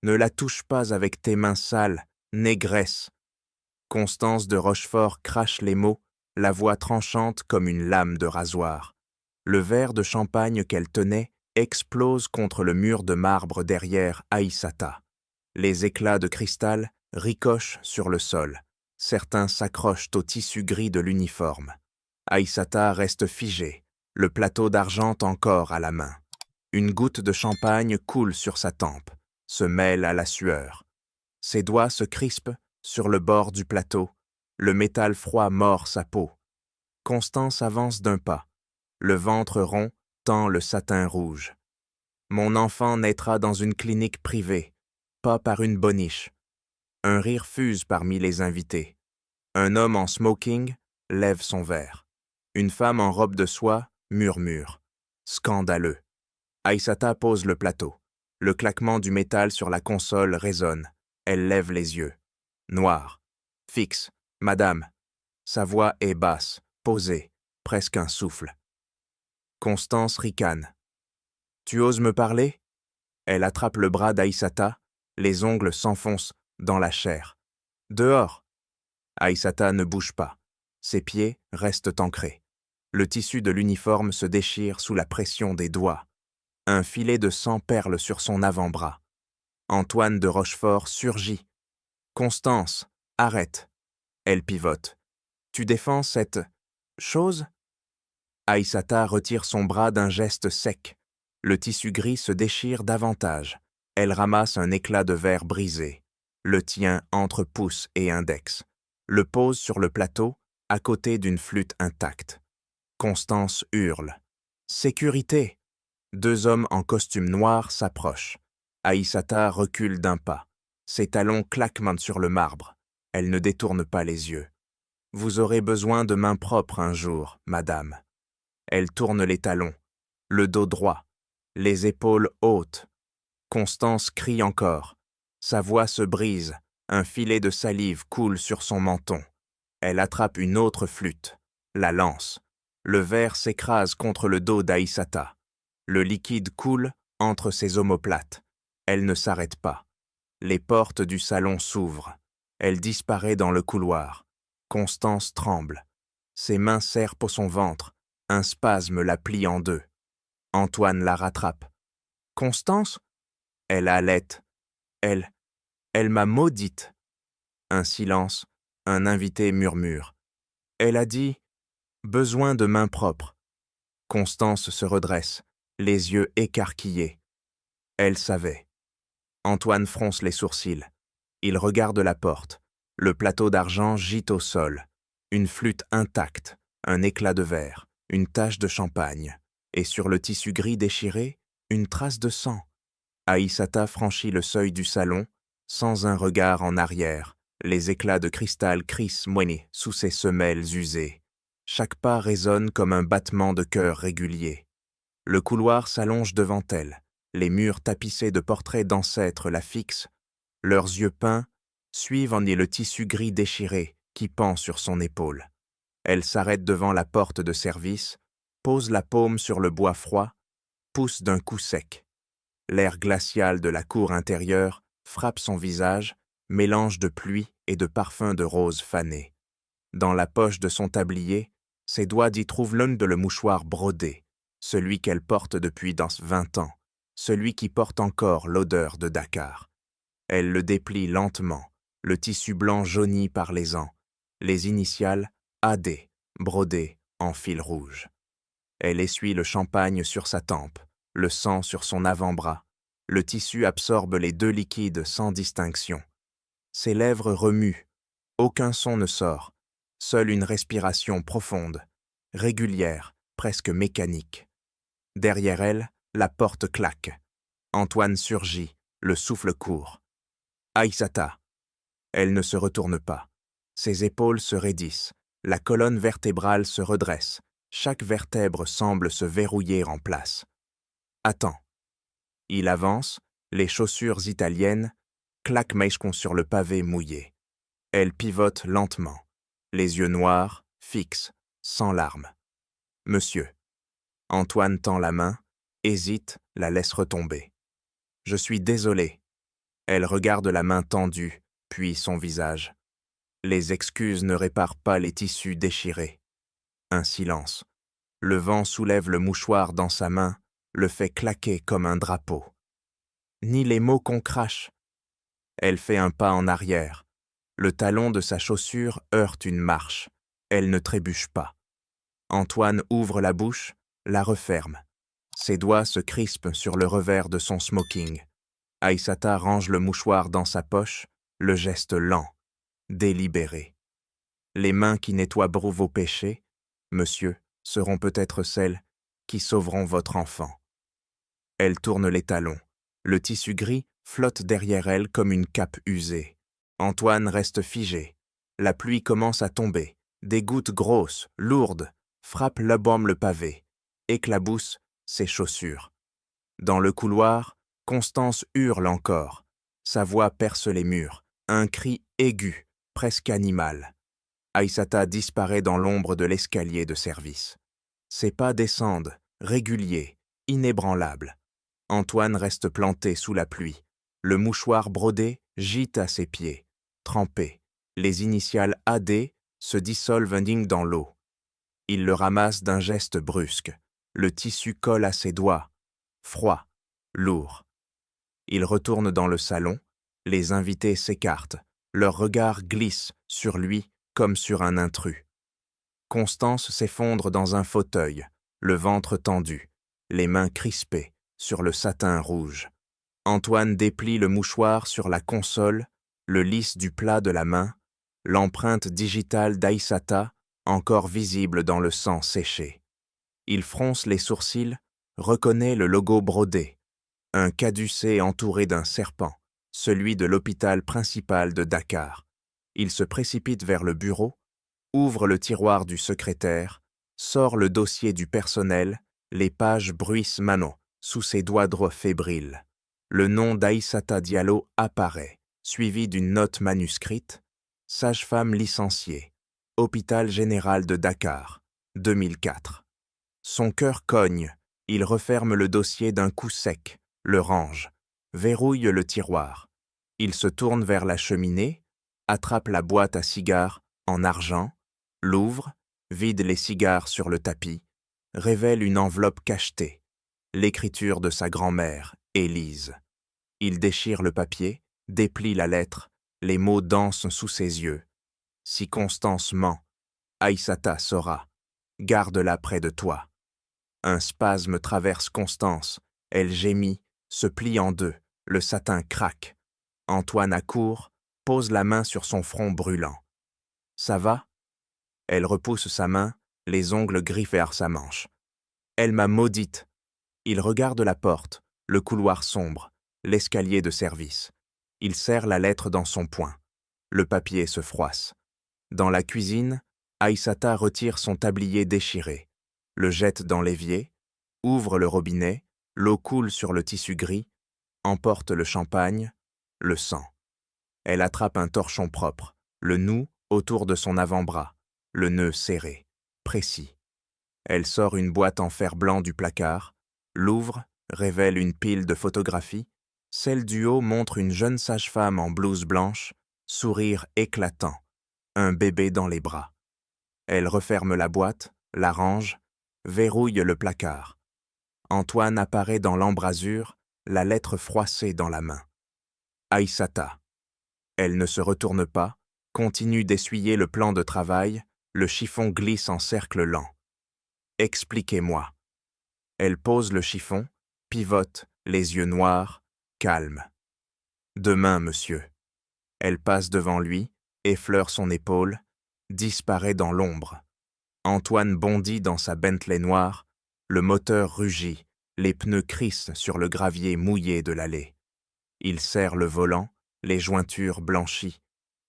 Ne la touche pas avec tes mains sales, négresse. Constance de Rochefort crache les mots, la voix tranchante comme une lame de rasoir. Le verre de champagne qu'elle tenait explose contre le mur de marbre derrière Aïssata. Les éclats de cristal ricochent sur le sol. Certains s'accrochent au tissu gris de l'uniforme. Aïssata reste figée, le plateau d'argent encore à la main. Une goutte de champagne coule sur sa tempe, se mêle à la sueur. Ses doigts se crispent sur le bord du plateau. Le métal froid mord sa peau. Constance avance d'un pas. Le ventre rond tend le satin rouge. Mon enfant naîtra dans une clinique privée, pas par une boniche. Un rire fuse parmi les invités. Un homme en smoking lève son verre. Une femme en robe de soie murmure. Scandaleux. Aïssata pose le plateau. Le claquement du métal sur la console résonne. Elle lève les yeux. Noir. Fixe. Madame. Sa voix est basse, posée, presque un souffle. Constance ricane. Tu oses me parler? Elle attrape le bras d'Aïssata, les ongles s'enfoncent dans la chair. Dehors! Aïssata ne bouge pas. Ses pieds restent ancrés. Le tissu de l'uniforme se déchire sous la pression des doigts. Un filet de sang perle sur son avant-bras. Antoine de Rochefort surgit. Constance, arrête. Elle pivote. Tu défends cette chose? Aïssata retire son bras d'un geste sec. Le tissu gris se déchire davantage. Elle ramasse un éclat de verre brisé. Le tient entre pouce et index. Le pose sur le plateau, à côté d'une flûte intacte. Constance hurle. Sécurité! Deux hommes en costume noir s'approchent. Aïssata recule d'un pas. Ses talons claquement sur le marbre. Elle ne détourne pas les yeux. Vous aurez besoin de mains propres un jour, madame. Elle tourne les talons, le dos droit, les épaules hautes. Constance crie encore. Sa voix se brise, un filet de salive coule sur son menton. Elle attrape une autre flûte, la lance. Le verre s'écrase contre le dos d'Aïssata. Le liquide coule entre ses omoplates. Elle ne s'arrête pas. Les portes du salon s'ouvrent. Elle disparaît dans le couloir. Constance tremble. Ses mains serrent pour son ventre. Un spasme la plie en deux. Antoine la rattrape. Constance? Elle halète. Elle m'a maudite. Un silence. Un invité murmure. Elle a dit « besoin de mains propres ». Constance se redresse, les yeux écarquillés. Elle savait. Antoine fronce les sourcils. Il regarde la porte. Le plateau d'argent gît au sol. Une flûte intacte, un éclat de verre, une tache de champagne. Et sur le tissu gris déchiré, une trace de sang. Aïssata franchit le seuil du salon, sans un regard en arrière. Les éclats de cristal crissent moignés sous ses semelles usées. Chaque pas résonne comme un battement de cœur régulier. Le couloir s'allonge devant elle. Les murs tapissés de portraits d'ancêtres la fixent. Leurs yeux peints suivent en le tissu gris déchiré qui pend sur son épaule. Elle s'arrête devant la porte de service, pose la paume sur le bois froid, pousse d'un coup sec. L'air glacial de la cour intérieure frappe son visage, mélange de pluie et de parfum de rose fané. Dans la poche de son tablier, ses doigts y trouvent l'un de le mouchoir brodé, celui qu'elle porte depuis dans 20 ans, celui qui porte encore l'odeur de Dakar. Elle le déplie lentement, le tissu blanc jauni par les ans, les initiales AD, brodées en fil rouge. Elle essuie le champagne sur sa tempe, le sang sur son avant-bras. Le tissu absorbe les deux liquides sans distinction. Ses lèvres remuent. Aucun son ne sort. Seule une respiration profonde, régulière, presque mécanique. Derrière elle, la porte claque. Antoine surgit, le souffle court. Aïssata. Elle ne se retourne pas. Ses épaules se raidissent. La colonne vertébrale se redresse. Chaque vertèbre semble se verrouiller en place. Attends. Il avance, les chaussures italiennes, claquent sur le pavé mouillé. Elle pivote lentement, les yeux noirs, fixes, sans larmes. Monsieur. Antoine tend la main, hésite, la laisse retomber. Je suis désolé. Elle regarde la main tendue, puis son visage. Les excuses ne réparent pas les tissus déchirés. Un silence. Le vent soulève le mouchoir dans sa main, le fait claquer comme un drapeau. Ni les mots qu'on crache. Elle fait un pas en arrière. Le talon de sa chaussure heurte une marche. Elle ne trébuche pas. Antoine ouvre la bouche, la referme. Ses doigts se crispent sur le revers de son smoking. Aïssata range le mouchoir dans sa poche, le geste lent, délibéré. Les mains qui nettoient vos péchés, monsieur, seront peut-être celles qui sauveront votre enfant. Elle tourne les talons. Le tissu gris flotte derrière elle comme une cape usée. Antoine reste figé. La pluie commence à tomber. Des gouttes grosses, lourdes, frappent le pavé, éclaboussent ses chaussures. Dans le couloir, Constance hurle encore. Sa voix perce les murs, un cri aigu, presque animal. Aïssata disparaît dans l'ombre de l'escalier de service. Ses pas descendent, réguliers, inébranlables. Antoine reste planté sous la pluie. Le mouchoir brodé gîte à ses pieds, trempé. Les initiales AD se dissolvent dans l'eau. Il le ramasse d'un geste brusque. Le tissu colle à ses doigts, froid, lourd. Il retourne dans le salon, les invités s'écartent, leurs regards glissent sur lui comme sur un intrus. Constance s'effondre dans un fauteuil, le ventre tendu, les mains crispées sur le satin rouge. Antoine déplie le mouchoir sur la console, le lisse du plat de la main, l'empreinte digitale d'Aïssata encore visible dans le sang séché. Il fronce les sourcils, reconnaît le logo brodé, un caducée entouré d'un serpent, celui de l'hôpital principal de Dakar. Il se précipite vers le bureau, ouvre le tiroir du secrétaire, sort le dossier du personnel, les pages bruissent mano sous ses doigts droits fébriles. Le nom d'Aïssata Diallo apparaît, suivi d'une note manuscrite, sage-femme licenciée, hôpital général de Dakar, 2004. Son cœur cogne, il referme le dossier d'un coup sec, le range, verrouille le tiroir. Il se tourne vers la cheminée, attrape la boîte à cigares en argent, l'ouvre, vide les cigares sur le tapis, révèle une enveloppe cachetée, l'écriture de sa grand-mère, Élise. Il déchire le papier, déplie la lettre, les mots dansent sous ses yeux. Si Constance ment, Aïssata saura. Garde-la près de toi. Un spasme traverse Constance. Elle gémit, se plie en deux, le satin craque. Antoine accourt, pose la main sur son front brûlant. « Ça va ?» Elle repousse sa main, les ongles griffés vers sa manche. « Elle m'a maudite. » Il regarde la porte, le couloir sombre, l'escalier de service. Il serre la lettre dans son poing. Le papier se froisse. Dans la cuisine, Aïssata retire son tablier déchiré, le jette dans l'évier, ouvre le robinet, l'eau coule sur le tissu gris, emporte le champagne, le sang. Elle attrape un torchon propre, le noue autour de son avant-bras, le nœud serré, précis. Elle sort une boîte en fer blanc du placard, l'ouvre, révèle une pile de photographies. Celle du haut montre une jeune sage-femme en blouse blanche, sourire éclatant, un bébé dans les bras. Elle referme la boîte, la range, verrouille le placard. Antoine apparaît dans l'embrasure, la lettre froissée dans la main. Aïssata. Elle ne se retourne pas, continue d'essuyer le plan de travail, le chiffon glisse en cercle lent. Expliquez-moi. Elle pose le chiffon, pivote, les yeux noirs, calme. Demain, monsieur. Elle passe devant lui, effleure son épaule, disparaît dans l'ombre. Antoine bondit dans sa Bentley noire, le moteur rugit, les pneus crissent sur le gravier mouillé de l'allée. Il serre le volant, les jointures blanchies,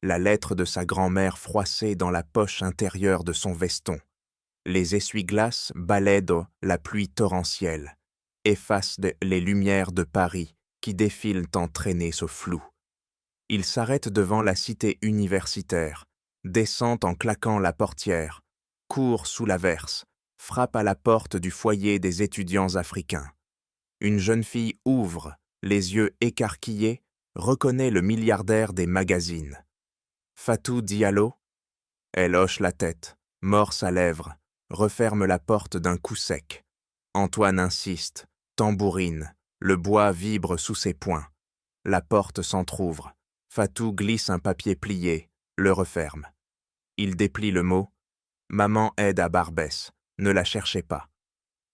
la lettre de sa grand-mère froissée dans la poche intérieure de son veston. Les essuie-glaces balaient la pluie torrentielle, effacent les lumières de Paris qui défilent entraînées au flou. Il s'arrête devant la cité universitaire, descend en claquant la portière, court sous l'averse, frappe à la porte du foyer des étudiants africains. Une jeune fille ouvre, les yeux écarquillés, reconnaît le milliardaire des magazines. Fatou Diallo? Elle hoche la tête, mord sa lèvre, referme la porte d'un coup sec. Antoine insiste, tambourine, le bois vibre sous ses poings. La porte s'entr'ouvre. Fatou glisse un papier plié, le referme. Il déplie le mot « Maman aide à Barbès, ne la cherchez pas ».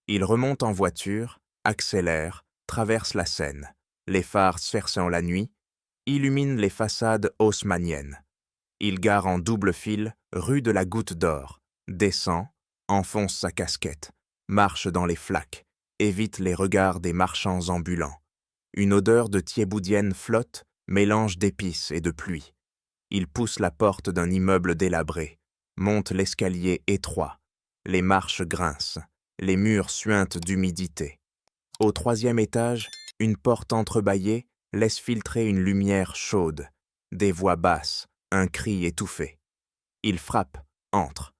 Il remonte en voiture, accélère, traverse la Seine. Les phares sferçant la nuit, illuminent les façades haussmanniennes. Il gare en double fil, rue de la Goutte d'Or, descend, enfonce sa casquette, marche dans les flaques, évite les regards des marchands ambulants. Une odeur de thiéboudienne flotte, mélange d'épices et de pluie. Il pousse la porte d'un immeuble délabré, monte l'escalier étroit. Les marches grincent, les murs suintent d'humidité. Au 3e étage, une porte entrebâillée laisse filtrer une lumière chaude, des voix basses, un cri étouffé. Il frappe, entre.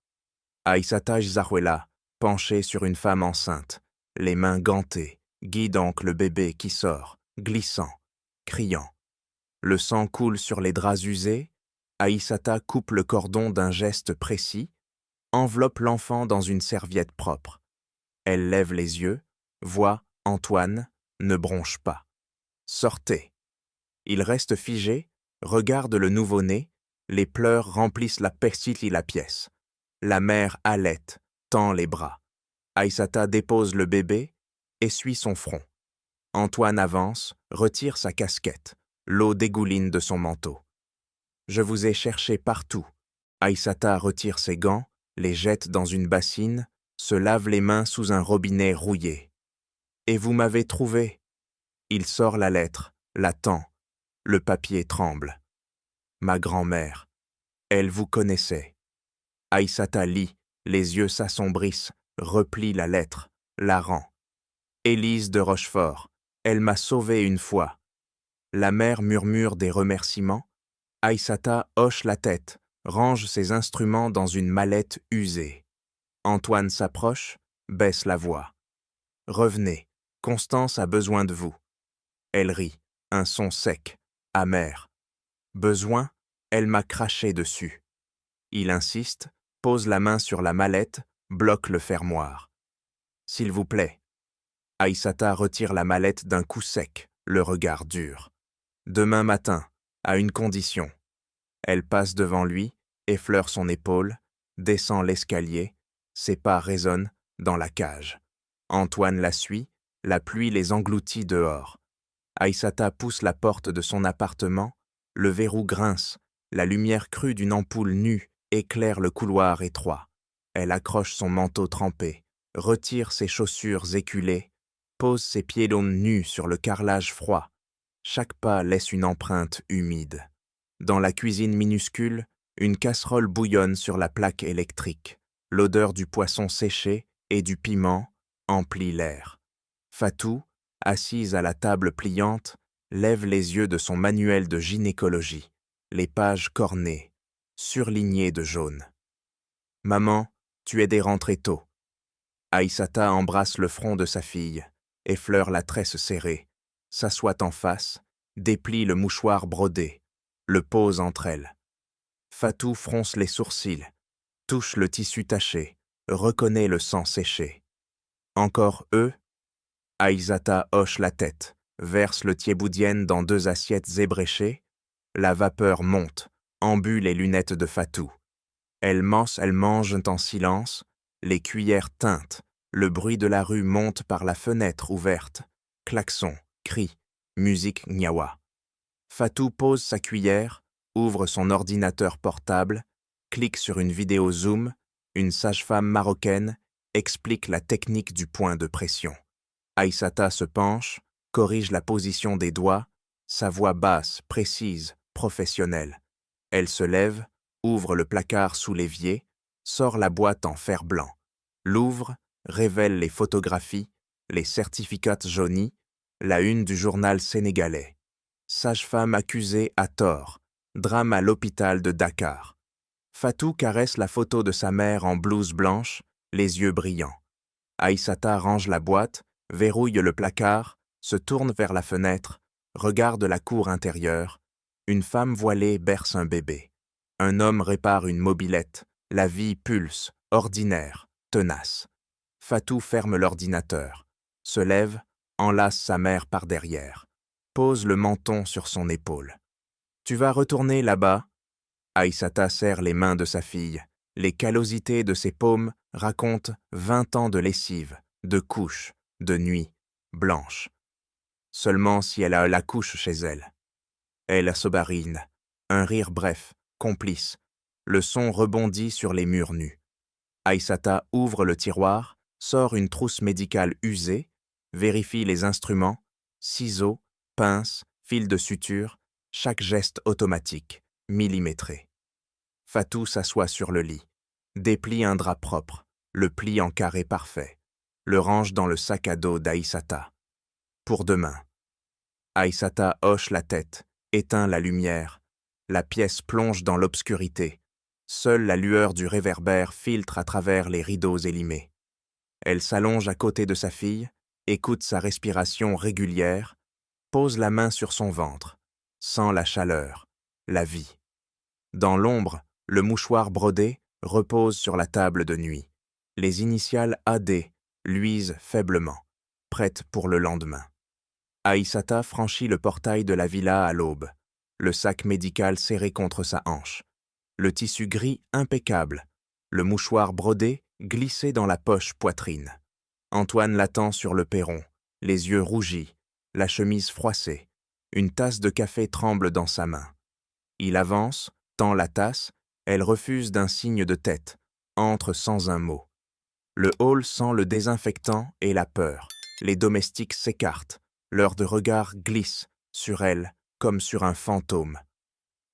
Aïssata Zarouela, penchée sur une femme enceinte, les mains gantées, guide donc le bébé qui sort, glissant, criant. Le sang coule sur les draps usés, Aïssata coupe le cordon d'un geste précis, enveloppe l'enfant dans une serviette propre. Elle lève les yeux, voit Antoine, ne bronche pas. Sortez. Il reste figé, regarde le nouveau-né, les pleurs remplissent la pièce. La mère halète, tend les bras. Aïssata dépose le bébé, essuie son front. Antoine avance, retire sa casquette. L'eau dégouline de son manteau. Je vous ai cherché partout. Aïssata retire ses gants, les jette dans une bassine, se lave les mains sous un robinet rouillé. Et vous m'avez trouvé. Il sort la lettre, la tend. Le papier tremble. Ma grand-mère. Elle vous connaissait. Aïssata lit, les yeux s'assombrissent, replie la lettre, la rend. Élise de Rochefort, elle m'a sauvé une fois. La mère murmure des remerciements. Aïssata hoche la tête, range ses instruments dans une mallette usée. Antoine s'approche, baisse la voix. Revenez, Constance a besoin de vous. Elle rit, un son sec, amer. Besoin, elle m'a craché dessus. Il insiste, pose la main sur la mallette, bloque le fermoir. S'il vous plaît. Aïssata retire la mallette d'un coup sec, le regard dur. Demain matin, à une condition. Elle passe devant lui, effleure son épaule, descend l'escalier, ses pas résonnent dans la cage. Antoine la suit, la pluie les engloutit dehors. Aïssata pousse la porte de son appartement, le verrou grince, la lumière crue d'une ampoule nue éclaire le couloir étroit. Elle accroche son manteau trempé, retire ses chaussures éculées, pose ses pieds-daunes nus sur le carrelage froid. Chaque pas laisse une empreinte humide. Dans la cuisine minuscule, une casserole bouillonne sur la plaque électrique. L'odeur du poisson séché et du piment emplit l'air. Fatou, assise à la table pliante, lève les yeux de son manuel de gynécologie, les pages cornées, surlignées de jaune. « Maman, tu es des rentrées tôt. » Aïssata embrasse le front de sa fille, effleure la tresse serrée, s'assoit en face, déplie le mouchoir brodé, le pose entre elles. Fatou fronce les sourcils, touche le tissu taché, reconnaît le sang séché. Encore eux? Aïssata hoche la tête, verse le thiéboudienne dans 2 assiettes ébréchées. La vapeur monte, embue les lunettes de Fatou. Elles mangent en silence, les cuillères tintent, le bruit de la rue monte par la fenêtre ouverte. Klaxons, cris, musique gnawa. Fatou pose sa cuillère, ouvre son ordinateur portable, clique sur une vidéo Zoom, une sage-femme marocaine explique la technique du point de pression. Aïssata se penche, corrige la position des doigts, sa voix basse, précise, professionnelle. Elle se lève, ouvre le placard sous l'évier, sort la boîte en fer blanc, l'ouvre, révèle les photographies, les certificats jaunis, la une du journal sénégalais. Sage-femme accusée à tort, drame à l'hôpital de Dakar. Fatou caresse la photo de sa mère en blouse blanche, les yeux brillants. Aïssata range la boîte, verrouille le placard, se tourne vers la fenêtre, regarde la cour intérieure. Une femme voilée berce un bébé. Un homme répare une mobilette. La vie pulse, ordinaire, tenace. Fatou ferme l'ordinateur, se lève, enlace sa mère par derrière, pose le menton sur son épaule. « Tu vas retourner là-bas ?» Aïssata serre les mains de sa fille. Les callosités de ses paumes racontent 20 ans de lessive, de couches, de nuits, blanches. Seulement si elle a la couche chez elle. Elle sobarine, un rire bref, complice. Le son rebondit sur les murs nus. Aïssata ouvre le tiroir, sort une trousse médicale usée, vérifie les instruments, ciseaux, pinces, fils de suture, chaque geste automatique, millimétré. Fatou s'assoit sur le lit, déplie un drap propre, le plie en carré parfait, le range dans le sac à dos d'Aïssata. Pour demain. Aïssata hoche la tête, éteint la lumière. La pièce plonge dans l'obscurité. Seule la lueur du réverbère filtre à travers les rideaux élimés. Elle s'allonge à côté de sa fille, écoute sa respiration régulière, pose la main sur son ventre, sent la chaleur, la vie. Dans l'ombre, le mouchoir brodé repose sur la table de nuit. Les initiales AD luisent faiblement, prêtes pour le lendemain. Aïssata franchit le portail de la villa à l'aube, le sac médical serré contre sa hanche, le tissu gris impeccable, le mouchoir brodé glissé dans la poche poitrine. Antoine l'attend sur le perron, les yeux rougis, la chemise froissée. Une tasse de café tremble dans sa main. Il avance, tend la tasse, elle refuse d'un signe de tête, entre sans un mot. Le hall sent le désinfectant et la peur. Les domestiques s'écartent, leurs regards glissent sur elle comme sur un fantôme.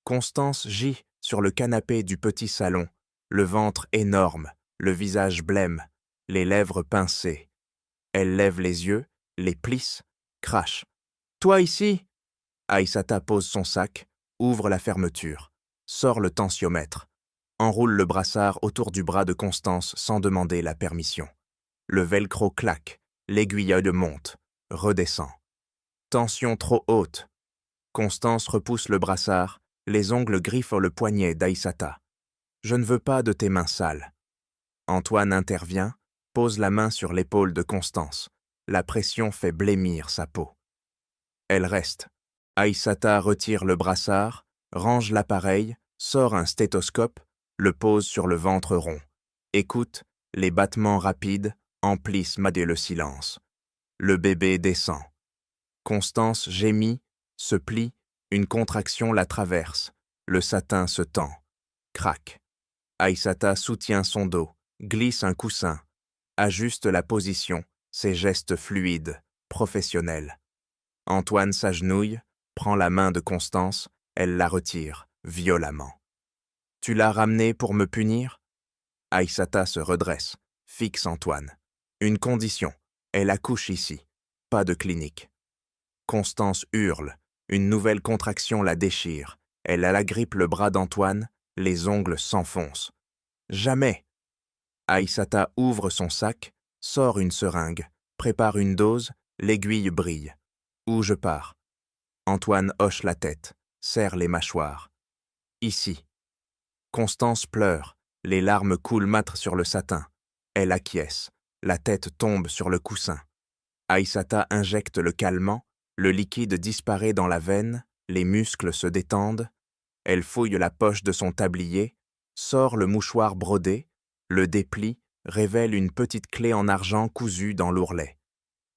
Constance gît sur le canapé du petit salon, le ventre énorme, le visage blême, les lèvres pincées. Elle lève les yeux, les plisse, crache. « Toi ici ?» Aïssata pose son sac, ouvre la fermeture, sort le tensiomètre, enroule le brassard autour du bras de Constance sans demander la permission. Le velcro claque, l'aiguillade monte, redescend. Tension trop haute. Constance repousse le brassard, les ongles griffent le poignet d'Aïssata. « Je ne veux pas de tes mains sales. » Antoine intervient, pose la main sur l'épaule de Constance. La pression fait blêmir sa peau. Elle reste. Aïssata retire le brassard, range l'appareil, sort un stéthoscope, le pose sur le ventre rond. Écoute, les battements rapides emplissent le silence. Le bébé descend. Constance gémit, se plie, une contraction la traverse. Le satin se tend. Crac. Aïssata soutient son dos, glisse un coussin, ajuste la position, ses gestes fluides, professionnels. Antoine s'agenouille, prend la main de Constance, elle la retire, violemment. « Tu l'as ramenée pour me punir ?» Aïssata se redresse, fixe Antoine. « Une condition, elle accouche ici, pas de clinique. » Constance hurle, une nouvelle contraction la déchire, elle agrippe le bras d'Antoine, les ongles s'enfoncent. « Jamais !» Aïssata ouvre son sac, sort une seringue, prépare une dose, l'aiguille brille. « Où je pars ?» Antoine hoche la tête, serre les mâchoires. « Ici. » Constance pleure, les larmes coulent mat sur le satin. Elle acquiesce, la tête tombe sur le coussin. Aïssata injecte le calmant, le liquide disparaît dans la veine, les muscles se détendent. Elle fouille la poche de son tablier, sort le mouchoir brodé, le déplie, révèle une petite clé en argent cousue dans l'ourlet.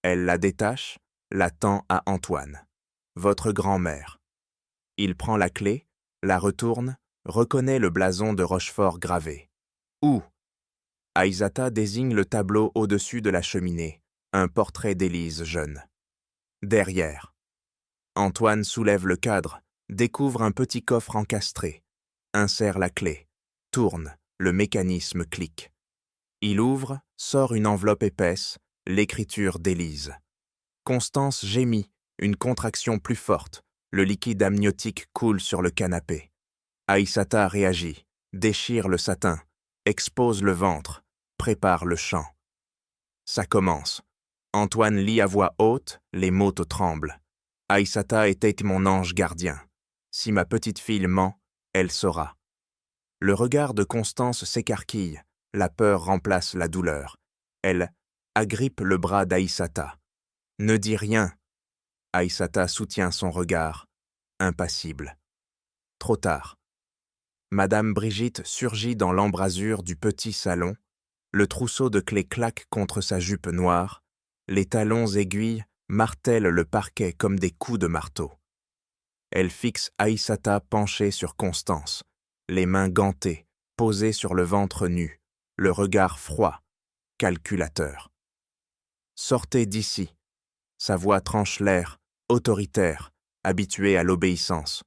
Elle la détache, la tend à Antoine. « Votre grand-mère. » Il prend la clé, la retourne, reconnaît le blason de Rochefort gravé. « Où ?» Aïssata désigne le tableau au-dessus de la cheminée, un portrait d'Élise jeune. « Derrière. » Antoine soulève le cadre, découvre un petit coffre encastré, insère la clé, tourne, le mécanisme clique. Il ouvre, sort une enveloppe épaisse, l'écriture d'Élise. Constance gémit, une contraction plus forte, le liquide amniotique coule sur le canapé. Aïssata réagit, déchire le satin, expose le ventre, prépare le chant. Ça commence. Antoine lit à voix haute, les mots tremblent. Aïssata était mon ange gardien. Si ma petite fille ment, elle saura. Le regard de Constance s'écarquille, la peur remplace la douleur. Elle agrippe le bras d'Aïssata. Ne dis rien. Aïssata soutient son regard, impassible. Trop tard. Madame Brigitte surgit dans l'embrasure du petit salon, le trousseau de clés claque contre sa jupe noire, les talons aiguilles martèlent le parquet comme des coups de marteau. Elle fixe Aïssata penchée sur Constance, les mains gantées, posées sur le ventre nu, le regard froid, calculateur. Sortez d'ici. Sa voix tranche l'air, autoritaire, habituée à l'obéissance.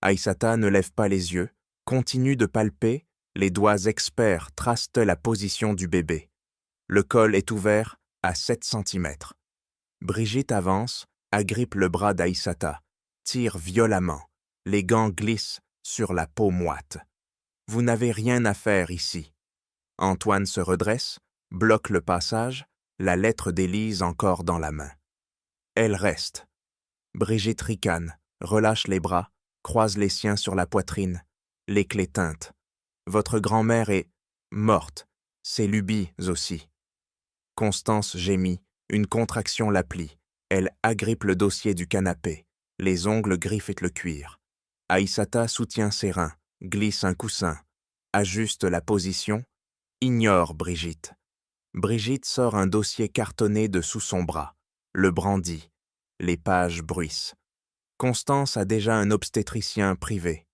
Aïssata ne lève pas les yeux, continue de palper, les doigts experts tracent la position du bébé. Le col est ouvert à 7 centimètres. Brigitte avance, agrippe le bras d'Aïssata, tire violemment, les gants glissent sur la peau moite. Vous n'avez rien à faire ici. Antoine se redresse, bloque le passage, la lettre d'Élise encore dans la main. Elle reste. Brigitte ricane, relâche les bras, croise les siens sur la poitrine, les clés teintent. Votre grand-mère est morte, ses lubies aussi. Constance gémit, une contraction la plie. Elle agrippe le dossier du canapé, les ongles griffent le cuir. Aïssata soutient ses reins, glisse un coussin, ajuste la position, ignore Brigitte. Brigitte sort un dossier cartonné de sous son bras, le brandit, les pages bruissent. Constance a déjà un obstétricien privé.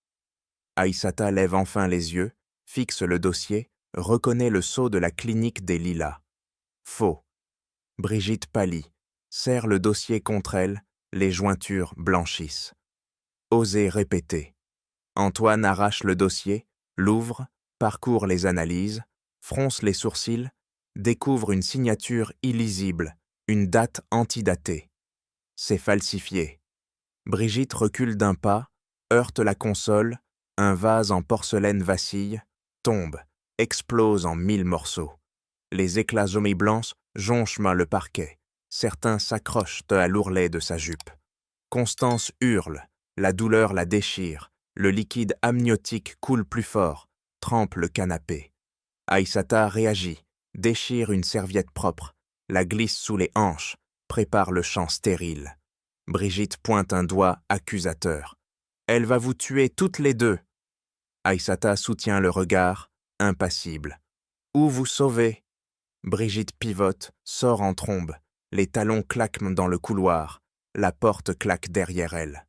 Aïssata lève enfin les yeux, fixe le dossier, reconnaît le sceau de la clinique des Lilas. Faux. Brigitte pâlit, serre le dossier contre elle, les jointures blanchissent. Osez répéter. Antoine arrache le dossier, l'ouvre, parcourt les analyses, fronce les sourcils, découvre une signature illisible, une date antidatée. C'est falsifié. Brigitte recule d'un pas, heurte la console, un vase en porcelaine vacille, tombe, explose en 1000 morceaux. Les éclats blancs jonchent le parquet. Certains s'accrochent à l'ourlet de sa jupe. Constance hurle, la douleur la déchire, le liquide amniotique coule plus fort, trempe le canapé. Aïssata réagit, déchire une serviette propre, la glisse sous les hanches, prépare le chant stérile. Brigitte pointe un doigt accusateur. « Elle va vous tuer toutes les deux !» Aïssata soutient le regard, impassible. « Ou vous sauvez !» Brigitte pivote, sort en trombe. Les talons claquent dans le couloir. La porte claque derrière elle.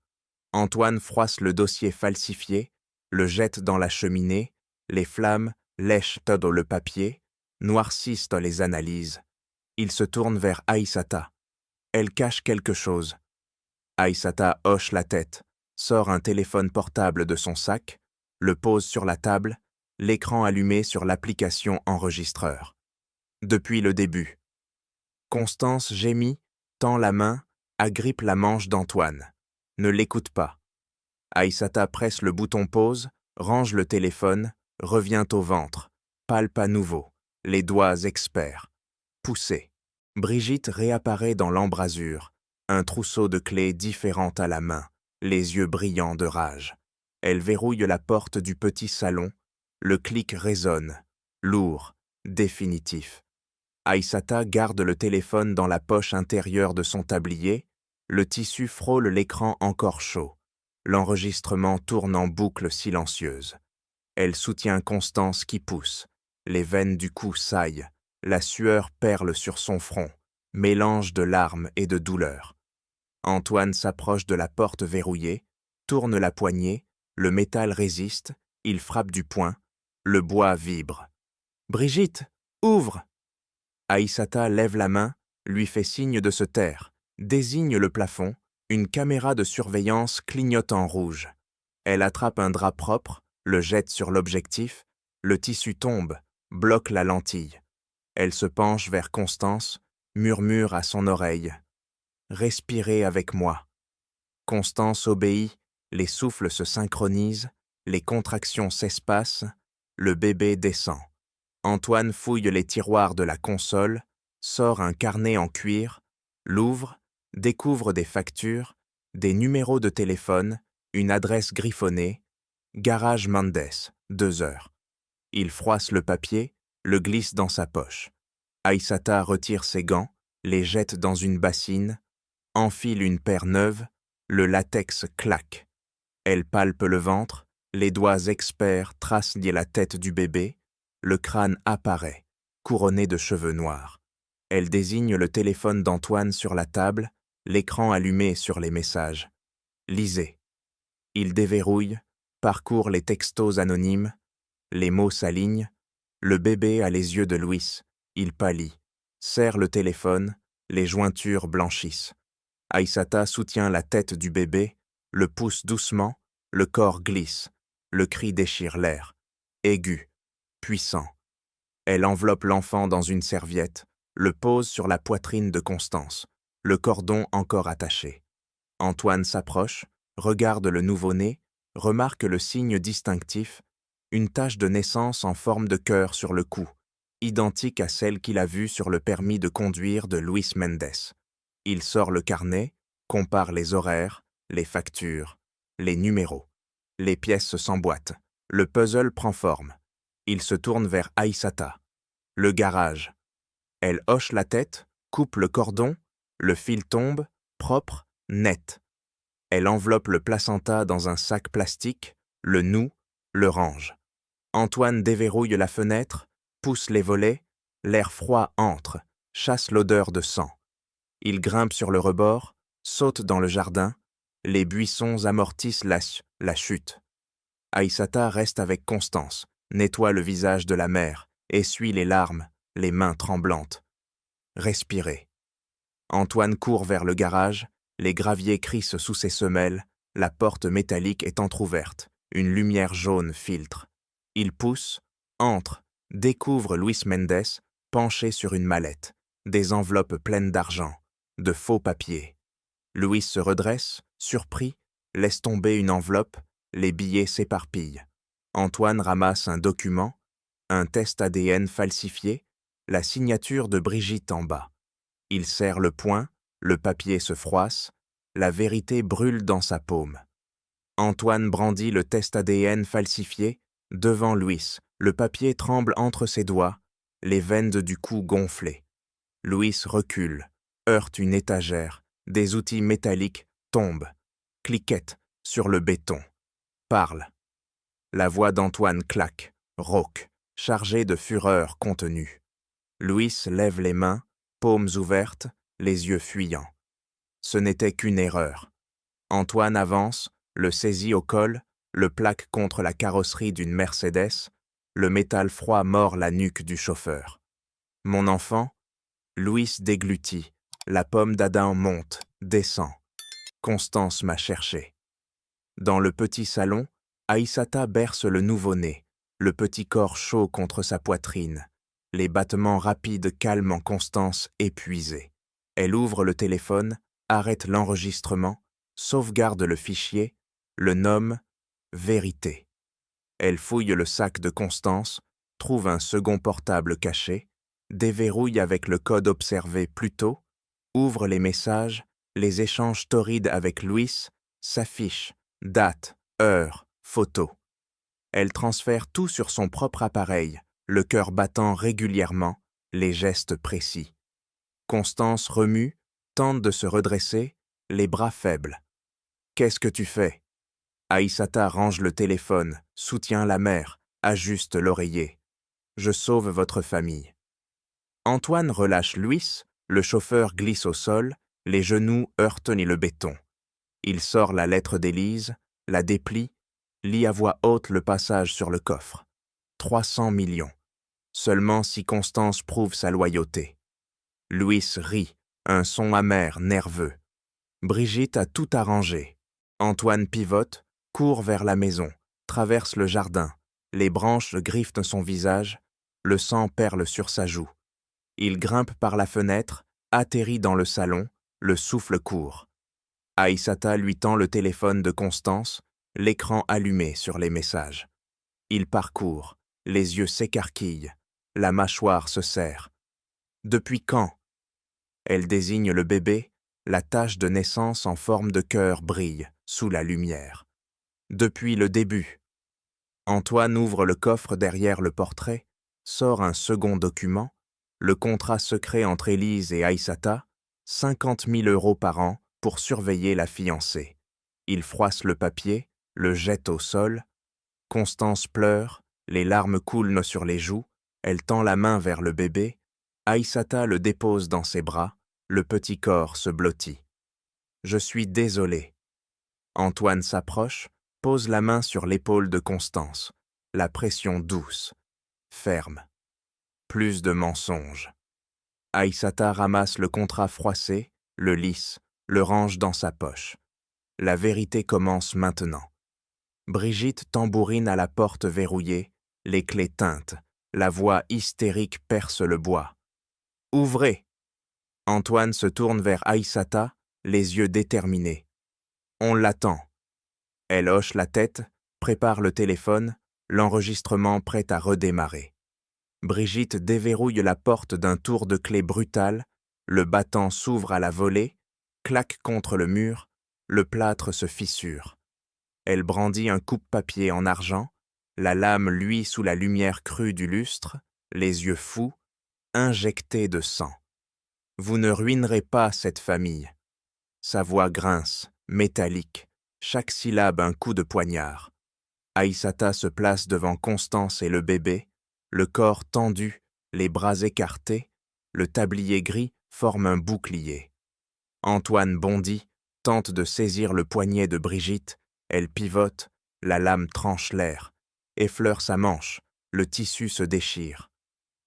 Antoine froisse le dossier falsifié, le jette dans la cheminée. Les flammes lèchent le papier, noircissent les analyses. Il se tourne vers Aïssata. Elle cache quelque chose. Aïssata hoche la tête, sort un téléphone portable de son sac, le pose sur la table, l'écran allumé sur l'application enregistreur. Depuis le début. Constance gémit, tend la main, agrippe la manche d'Antoine. Ne l'écoute pas. Aïssata presse le bouton pause, range le téléphone, revient au ventre, palpe à nouveau, les doigts experts. Poussée. Brigitte réapparaît dans l'embrasure, un trousseau de clés différentes à la main, les yeux brillants de rage. Elle verrouille la porte du petit salon, le clic résonne, lourd, définitif. Aïssata garde le téléphone dans la poche intérieure de son tablier, le tissu frôle l'écran encore chaud. L'enregistrement tourne en boucle silencieuse. Elle soutient Constance qui pousse, les veines du cou saillent, la sueur perle sur son front, mélange de larmes et de douleur. Antoine s'approche de la porte verrouillée, tourne la poignée, le métal résiste, il frappe du poing, le bois vibre. « Brigitte, ouvre !» Aïssata lève la main, lui fait signe de se taire, désigne le plafond, une caméra de surveillance clignote en rouge. Elle attrape un drap propre, le jette sur l'objectif, le tissu tombe, bloque la lentille. Elle se penche vers Constance, murmure à son oreille. « Respirez avec moi. » Constance obéit, les souffles se synchronisent, les contractions s'espacent, le bébé descend. Antoine fouille les tiroirs de la console, sort un carnet en cuir, l'ouvre, découvre des factures, Des numéros de téléphone, une adresse griffonnée, Garage Mendes, 2 heures. Il froisse le papier, le glisse dans sa poche. Aïssata retire ses gants, les jette dans une bassine, enfile une paire neuve, le latex claque. Elle palpe le ventre, les doigts experts tracent la tête du bébé, le crâne apparaît, couronné de cheveux noirs. Elle désigne le téléphone d'Antoine sur la table, l'écran allumé sur les messages. Lisez. Il déverrouille, parcourt les textos anonymes, les mots s'alignent, le bébé a les yeux de Louis, il pâlit, serre le téléphone, les jointures blanchissent. Aïssata soutient la tête du bébé, le pousse doucement, le corps glisse, le cri déchire l'air, aigu, puissant. Elle enveloppe l'enfant dans une serviette, le pose sur la poitrine de Constance, le cordon encore attaché. Antoine s'approche, regarde le nouveau-né, remarque le signe distinctif, une tache de naissance en forme de cœur sur le cou, identique à celle qu'il a vue sur le permis de conduire de Luis Mendes. Il sort le carnet, compare les horaires, les factures, les numéros. Les pièces s'emboîtent. Le puzzle prend forme. Il se tourne vers Aïssata. Le garage. Elle hoche la tête, coupe le cordon, le fil tombe, propre, net. Elle enveloppe le placenta dans un sac plastique, le noue, le range. Antoine déverrouille la fenêtre, pousse les volets, l'air froid entre, chasse l'odeur de sang. Il grimpe sur le rebord, saute dans le jardin, les buissons amortissent la chute. Aïssata reste avec Constance, nettoie le visage de la mère, essuie les larmes, les mains tremblantes. Respirez. Antoine court vers le garage, les graviers crissent sous ses semelles, la porte métallique est entr'ouverte, une lumière jaune filtre. Il pousse, entre, découvre Luis Mendes, penché sur une mallette, des enveloppes pleines d'argent, de faux papiers. Louis se redresse, surpris, laisse tomber une enveloppe, les billets s'éparpillent. Antoine ramasse un document, un test ADN falsifié, la signature de Brigitte en bas. Il serre le poing, le papier se froisse, la vérité brûle dans sa paume. Antoine brandit le test ADN falsifié, devant Louis, le papier tremble entre ses doigts, les veines du cou gonflées. Louis recule, heurte une étagère, des outils métalliques tombent, cliquettent sur le béton. Parle. La voix d'Antoine claque, rauque, chargée de fureur contenue. Louis lève les mains, paumes ouvertes, les yeux fuyants. Ce n'était qu'une erreur. Antoine avance, le saisit au col, le plaque contre la carrosserie d'une Mercedes, le métal froid mord la nuque du chauffeur. Mon enfant, Louis déglutit, la pomme d'Adam monte, descend. Constance m'a cherché. Dans le petit salon, Aïssata berce le nouveau-né, le petit corps chaud contre sa poitrine, les battements rapides calment en Constance épuisée. Elle ouvre le téléphone, arrête l'enregistrement, sauvegarde le fichier, le nomme « Vérité ». Elle fouille le sac de Constance, trouve un second portable caché, déverrouille avec le code observé plus tôt, ouvre les messages, les échanges torrides avec Louis, s'affiche, date, heure, photo. Elle transfère tout sur son propre appareil, le cœur battant régulièrement, les gestes précis. Constance remue, tente de se redresser, les bras faibles. « Qu'est-ce que tu fais ?» Aïssata range le téléphone, soutient la mère, ajuste l'oreiller. « Je sauve votre famille. » Antoine relâche Louis, le chauffeur glisse au sol, les genoux heurtent le béton. Il sort la lettre d'Élise, la déplie, lit à voix haute le passage sur le coffre. 300 millions. Seulement si Constance prouve sa loyauté. Louis rit, un son amer, nerveux. Brigitte a tout arrangé. Antoine pivote, court vers la maison, traverse le jardin. Les branches griffent son visage, le sang perle sur sa joue. Il grimpe par la fenêtre, atterrit dans le salon, le souffle court. Aïssata lui tend le téléphone de Constance, l'écran allumé sur les messages. Il parcourt, les yeux s'écarquillent, la mâchoire se serre. « Depuis quand ?» Elle désigne le bébé, la tache de naissance en forme de cœur brille sous la lumière. Depuis le début. Antoine ouvre le coffre derrière le portrait, sort un second document, le contrat secret entre Élise et Aïssata, 50 000 € par an pour surveiller la fiancée. Il froisse le papier, le jette au sol. Constance pleure, les larmes coulent sur les joues, elle tend la main vers le bébé, Aïssata le dépose dans ses bras, le petit corps se blottit. « Je suis désolé. » Antoine s'approche, pose la main sur l'épaule de Constance, la pression douce, ferme. Plus de mensonges. Aïssata ramasse le contrat froissé, le lisse, le range dans sa poche. La vérité commence maintenant. Brigitte tambourine à la porte verrouillée, les clés tintent, la voix hystérique perce le bois. « Ouvrez !» Antoine se tourne vers Aïssata, les yeux déterminés. « On l'attend. » Elle hoche la tête, prépare le téléphone, l'enregistrement prêt à redémarrer. Brigitte déverrouille la porte d'un tour de clé brutal, le battant s'ouvre à la volée, claque contre le mur, le plâtre se fissure. Elle brandit un coupe-papier en argent, la lame luit sous la lumière crue du lustre, les yeux fous, injectés de sang. « Vous ne ruinerez pas cette famille. » Sa voix grince, métallique, chaque syllabe un coup de poignard. Aïssata se place devant Constance et le bébé, le corps tendu, les bras écartés, le tablier gris forme un bouclier. Antoine bondit, tente de saisir le poignet de Brigitte, elle pivote, la lame tranche l'air, effleure sa manche, le tissu se déchire.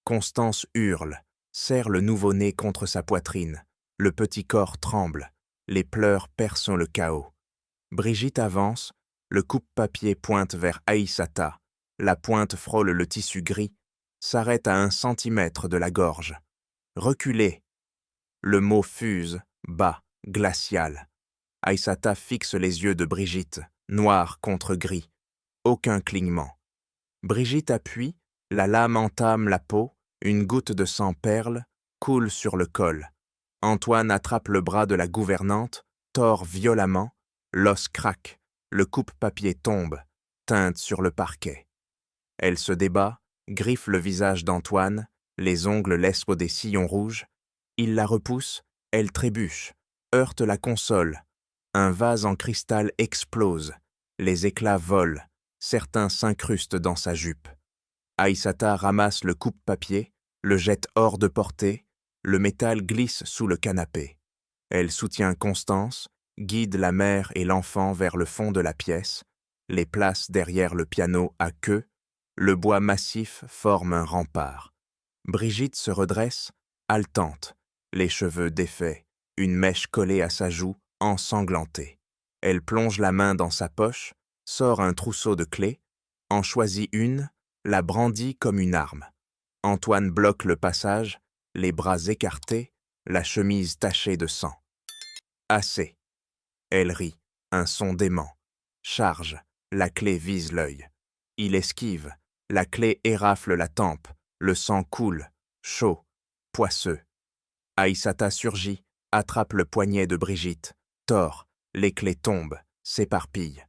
Constance hurle, serre le nouveau-né contre sa poitrine, le petit corps tremble, les pleurs percent le chaos. Brigitte avance, le coupe-papier pointe vers Aïssata, la pointe frôle le tissu gris, s'arrête à 1 centimètre de la gorge. Reculez. Le mot fuse, bas, glacial. Aïssata fixe les yeux de Brigitte, noir contre gris. Aucun clignement. Brigitte appuie, la lame entame la peau, une goutte de sang perle, coule sur le col. Antoine attrape le bras de la gouvernante, tord violemment, l'os craque, le coupe-papier tombe, teinte sur le parquet. Elle se débat, griffe le visage d'Antoine, les ongles laissent des sillons rouges. Il la repousse, elle trébuche, heurte la console. Un vase en cristal explose, les éclats volent, certains s'incrustent dans sa jupe. Aïssata ramasse le coupe-papier, le jette hors de portée, le métal glisse sous le canapé. Elle soutient Constance, guide la mère et l'enfant vers le fond de la pièce, les place derrière le piano à queue, le bois massif forme un rempart. Brigitte se redresse, haletante, les cheveux défaits, une mèche collée à sa joue, ensanglantée. Elle plonge la main dans sa poche, sort un trousseau de clés, en choisit une, la brandit comme une arme. Antoine bloque le passage, les bras écartés, la chemise tachée de sang. Assez. Elle rit, un son dément. Charge, la clé vise l'œil. Il esquive, la clé érafle la tempe, le sang coule, chaud, poisseux. Aïssata surgit, attrape le poignet de Brigitte, tord, les clés tombent, s'éparpillent.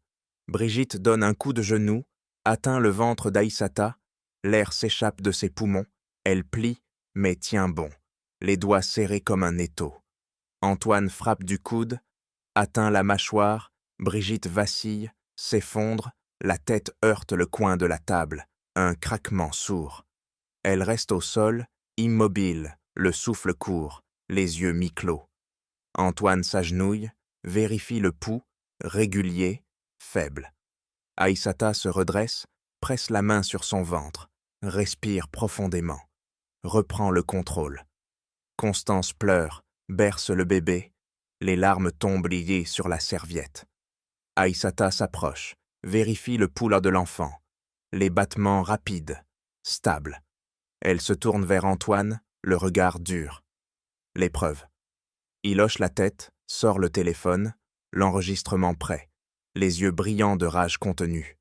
Brigitte donne un coup de genou, atteint le ventre d'Aïssata, l'air s'échappe de ses poumons, elle plie, mais tient bon, les doigts serrés comme un étau. Antoine frappe du coude, atteint la mâchoire, Brigitte vacille, s'effondre, la tête heurte le coin de la table, un craquement sourd. Elle reste au sol, immobile, le souffle court, les yeux mi-clos. Antoine s'agenouille, vérifie le pouls, régulier, faible. Aïssata se redresse, presse la main sur son ventre, respire profondément, reprend le contrôle. Constance pleure, berce le bébé, les larmes tombent liées sur la serviette. Aïssata s'approche, vérifie le pouls de l'enfant, les battements rapides, stables. Elle se tourne vers Antoine, le regard dur. L'épreuve. Il hoche la tête, sort le téléphone, l'enregistrement prêt, les yeux brillants de rage contenue.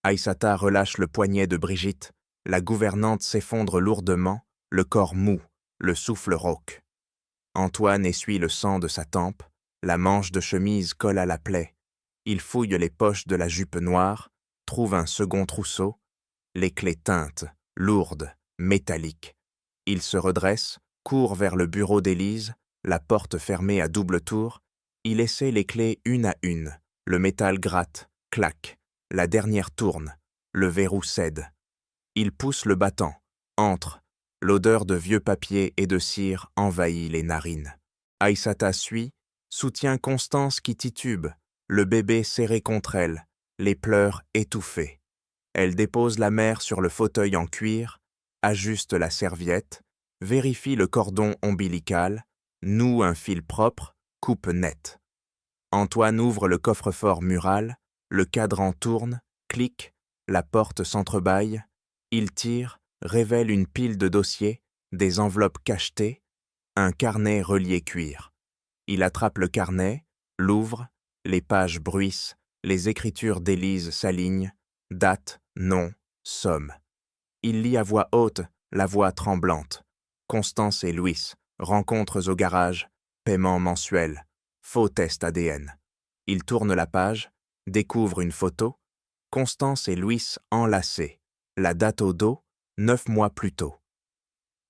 Aïssata relâche le poignet de Brigitte, la gouvernante s'effondre lourdement, le corps mou, le souffle rauque. Antoine essuie le sang de sa tempe, la manche de chemise colle à la plaie. Il fouille les poches de la jupe noire, trouve un second trousseau, les clés teintent, lourdes, métalliques. Il se redresse, court vers le bureau d'Élise, la porte fermée à double tour. Il essaie les clés une à une. Le métal gratte, claque. La dernière tourne. Le verrou cède. Il pousse le battant, entre. L'odeur de vieux papier et de cire envahit les narines. Aïssata suit, soutient Constance qui titube, le bébé serré contre elle, les pleurs étouffés. Elle dépose la mère sur le fauteuil en cuir, ajuste la serviette, vérifie le cordon ombilical, noue un fil propre, coupe net. Antoine ouvre le coffre-fort mural, le cadran tourne, clique, la porte s'entrebâille, il tire, révèle une pile de dossiers, des enveloppes cachetées, un carnet relié cuir. Il attrape le carnet, l'ouvre, les pages bruissent, les écritures d'Élise s'alignent, date, nom, somme. Il lit à voix haute, la voix tremblante. Constance et Louis, rencontres au garage, paiement mensuel, faux test ADN. Il tourne la page, découvre une photo. Constance et Louis enlacés. La date au dos, 9 mois plus tôt.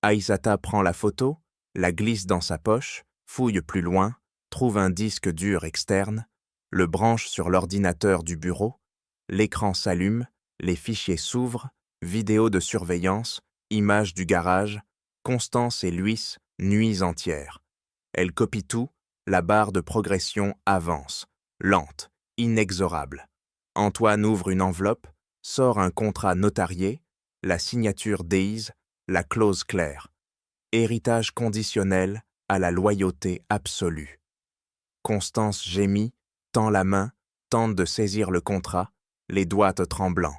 Aïssata prend la photo, la glisse dans sa poche, fouille plus loin, trouve un disque dur externe, le branche sur l'ordinateur du bureau, l'écran s'allume, les fichiers s'ouvrent, vidéo de surveillance, images du garage, Constance et Louis, nuits entières. Elle copie tout, la barre de progression avance, lente, inexorable. Antoine ouvre une enveloppe, sort un contrat notarié, la signature d'Élise, la clause claire. Héritage conditionnel à la loyauté absolue. Constance gémit, tend la main, tente de saisir le contrat, les doigts tremblants.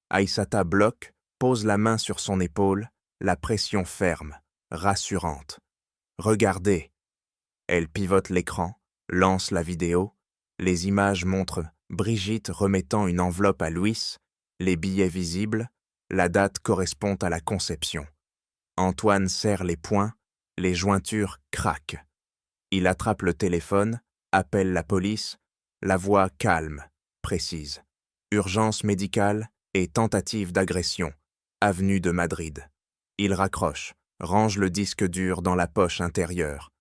Aïssata bloque, pose la main sur son épaule, la pression ferme, rassurante. Regardez. Elle pivote l'écran, lance la vidéo, les images montrent Brigitte remettant une enveloppe à Louis, les billets visibles, la date correspond à la conception. Antoine serre les poings, les jointures craquent. Il attrape le téléphone, appelle la police, la voix calme, précise. Urgence médicale et tentative d'agression, avenue de Madrid. Il raccroche, range le disque dur dans la poche intérieure.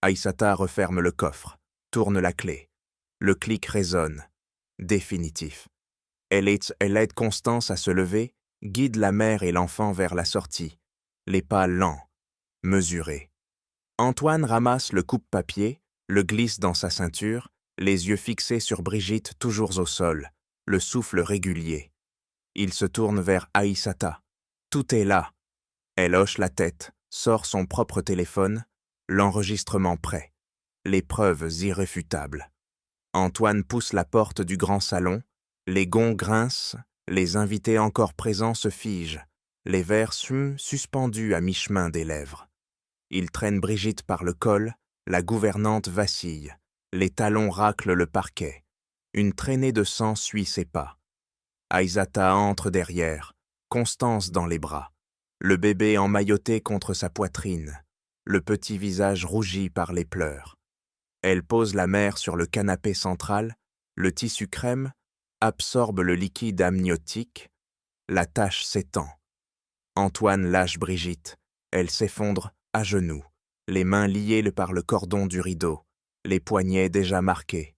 Aïssata referme le coffre, tourne la clé. Le clic résonne. Définitif. Elle aide Constance à se lever, guide la mère et l'enfant vers la sortie. Les pas lents, mesurés. Antoine ramasse le coupe-papier, le glisse dans sa ceinture, les yeux fixés sur Brigitte toujours au sol, le souffle régulier. Il se tourne vers Aïssata. Tout est là. Elle hoche la tête, sort son propre téléphone, l'enregistrement prêt. Les preuves irréfutables. Antoine pousse la porte du grand salon, les gonds grincent, les invités encore présents se figent, les verres suspendus à mi-chemin des lèvres. Il traîne Brigitte par le col, la gouvernante vacille, les talons raclent le parquet. Une traînée de sang suit ses pas. Aïssata entre derrière, Constance dans les bras, le bébé emmailloté contre sa poitrine, le petit visage rougi par les pleurs. Elle pose la mère sur le canapé central, le tissu crème absorbe le liquide amniotique, la tache s'étend. Antoine lâche Brigitte, elle s'effondre à genoux, les mains liées par le cordon du rideau, les poignets déjà marqués.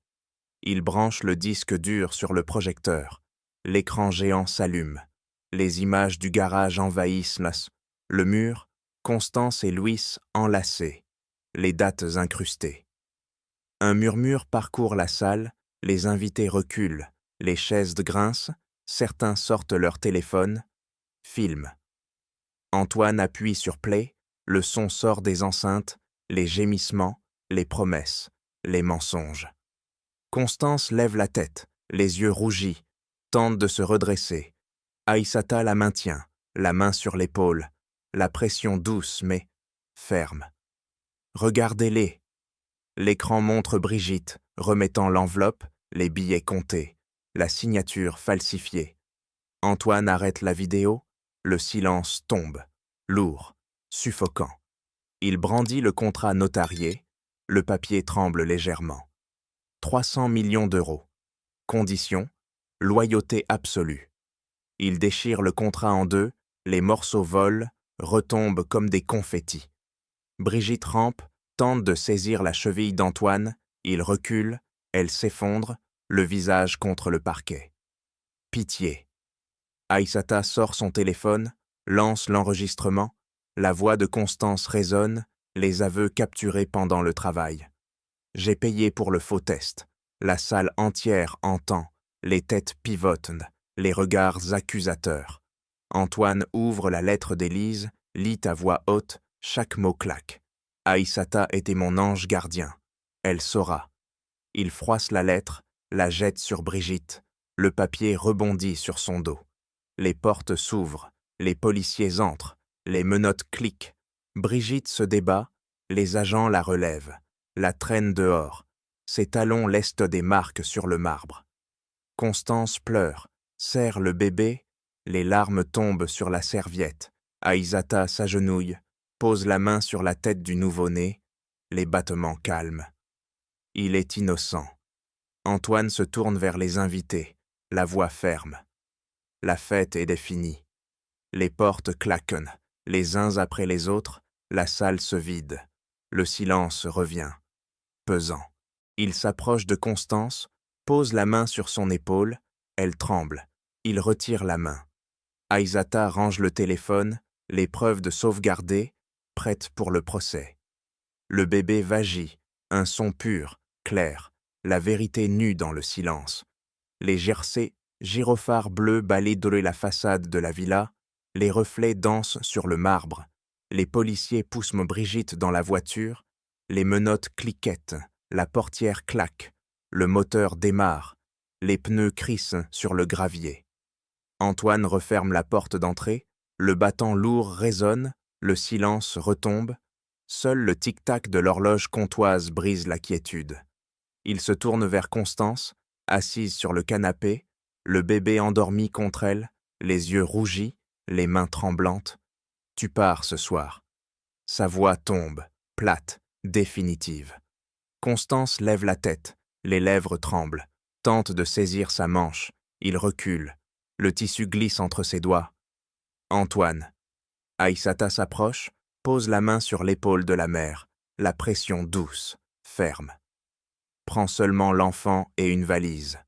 Il branche le disque dur sur le projecteur, l'écran géant s'allume, les images du garage envahissent le mur, Constance et Louis enlacés, les dates incrustées. Un murmure parcourt la salle, les invités reculent, les chaises grincent, certains sortent leur téléphone, filment. Antoine appuie sur play, le son sort des enceintes, les gémissements, les promesses, les mensonges. Constance lève la tête, les yeux rougis, tente de se redresser. Aïssata la maintient, la main sur l'épaule, la pression douce mais ferme. Regardez-les. L'écran montre Brigitte, remettant l'enveloppe, les billets comptés, la signature falsifiée. Antoine arrête la vidéo, le silence tombe, lourd, suffocant. Il brandit le contrat notarié, le papier tremble légèrement. 300 millions d'euros. Condition, loyauté absolue. Il déchire le contrat en deux, les morceaux volent, retombent comme des confettis. Brigitte rampe, tente de saisir la cheville d'Antoine, il recule, elle s'effondre, le visage contre le parquet. Pitié. Aïssata sort son téléphone, lance l'enregistrement, la voix de Constance résonne, les aveux capturés pendant le travail. J'ai payé pour le faux test. La salle entière entend, les têtes pivotent, les regards accusateurs. Antoine ouvre la lettre d'Élise, lit à voix haute, chaque mot claque. Aïssata était mon ange gardien. Elle saura. Il froisse la lettre, la jette sur Brigitte. Le papier rebondit sur son dos. Les portes s'ouvrent, les policiers entrent, les menottes cliquent. Brigitte se débat, les agents la relèvent, la traînent dehors. Ses talons laissent des marques sur le marbre. Constance pleure, serre le bébé, les larmes tombent sur la serviette. Aïssata s'agenouille, pose la main sur la tête du nouveau-né, les battements calmes. Il est innocent. Antoine se tourne vers les invités, la voix ferme. La fête est définie. Les portes claquent, les uns après les autres, la salle se vide. Le silence revient, pesant. Il s'approche de Constance, pose la main sur son épaule, elle tremble. Il retire la main. Aïssata range le téléphone, les preuves de sauvegarder, prête pour le procès. Le bébé vagit, un son pur, clair, la vérité nue dans le silence. Les jersey, gyrophares bleus balayent la façade de la villa, les reflets dansent sur le marbre. Les policiers poussent Brigitte dans la voiture, les menottes cliquettent, la portière claque, le moteur démarre, les pneus crissent sur le gravier. Antoine referme la porte d'entrée, le battant lourd résonne, le silence retombe, seul le tic-tac de l'horloge comtoise brise la quiétude. Il se tourne vers Constance, assise sur le canapé, le bébé endormi contre elle, les yeux rougis, les mains tremblantes. « Tu pars ce soir. » Sa voix tombe, plate, définitive. Constance lève la tête, les lèvres tremblent, tente de saisir sa manche. Il recule, le tissu glisse entre ses doigts. Antoine. Aïssata s'approche, pose la main sur l'épaule de la mère, la pression douce, ferme. Prends seulement l'enfant et une valise.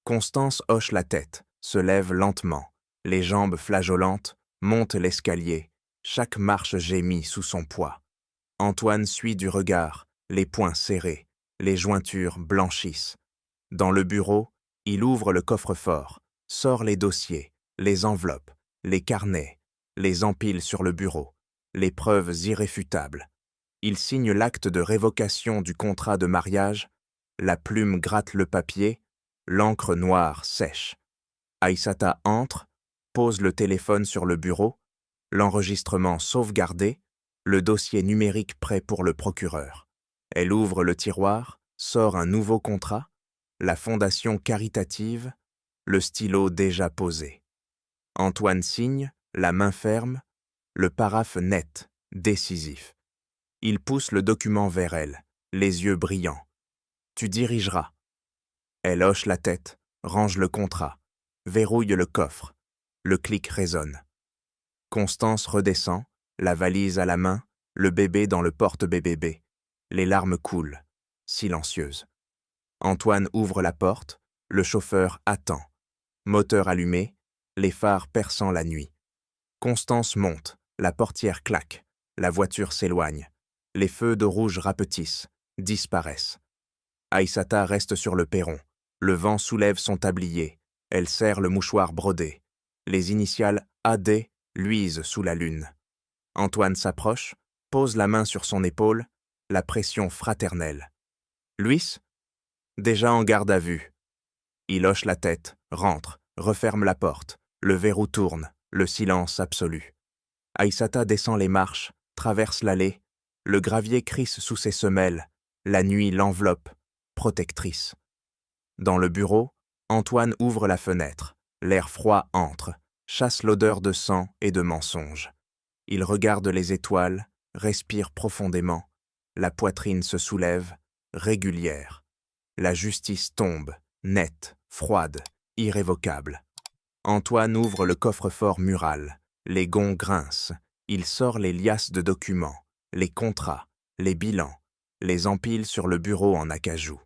Constance hoche la tête, se lève lentement, les jambes flageolantes, monte l'escalier, chaque marche gémit sous son poids. Antoine suit du regard, les poings serrés, les jointures blanchissent. Dans le bureau, il ouvre le coffre-fort, sort les dossiers, les enveloppes, les carnets, les empile sur le bureau, les preuves irréfutables. Il signe l'acte de révocation du contrat de mariage, la plume gratte le papier, l'encre noire sèche. Aïssata entre, pose le téléphone sur le bureau, l'enregistrement sauvegardé, le dossier numérique prêt pour le procureur. Elle ouvre le tiroir, sort un nouveau contrat, la fondation caritative, le stylo déjà posé. Antoine signe, la main ferme, le paraphe net, décisif. Il pousse le document vers elle, les yeux brillants. « Tu dirigeras. » Elle hoche la tête, range le contrat, verrouille le coffre. Le clic résonne. Constance redescend, la valise à la main, le bébé dans le porte-bébé. Les larmes coulent, silencieuses. Antoine ouvre la porte, le chauffeur attend. Moteur allumé, les phares perçant la nuit. Constance monte, la portière claque, la voiture s'éloigne. Les feux de rouge rapetissent, disparaissent. Aïssata reste sur le perron. Le vent soulève son tablier. Elle serre le mouchoir brodé. Les initiales AD luisent sous la lune. Antoine s'approche, pose la main sur son épaule, la pression fraternelle. « Luis ?» Déjà en garde à vue. Il hoche la tête, rentre, referme la porte. Le verrou tourne, le silence absolu. Aïssata descend les marches, traverse l'allée. Le gravier crisse sous ses semelles. La nuit l'enveloppe, protectrice. Dans le bureau, Antoine ouvre la fenêtre. L'air froid entre, chasse l'odeur de sang et de mensonge. Il regarde les étoiles, respire profondément, la poitrine se soulève, régulière. La justice tombe, nette, froide, irrévocable. Antoine ouvre le coffre-fort mural, les gonds grincent, il sort les liasses de documents, les contrats, les bilans, les empile sur le bureau en acajou.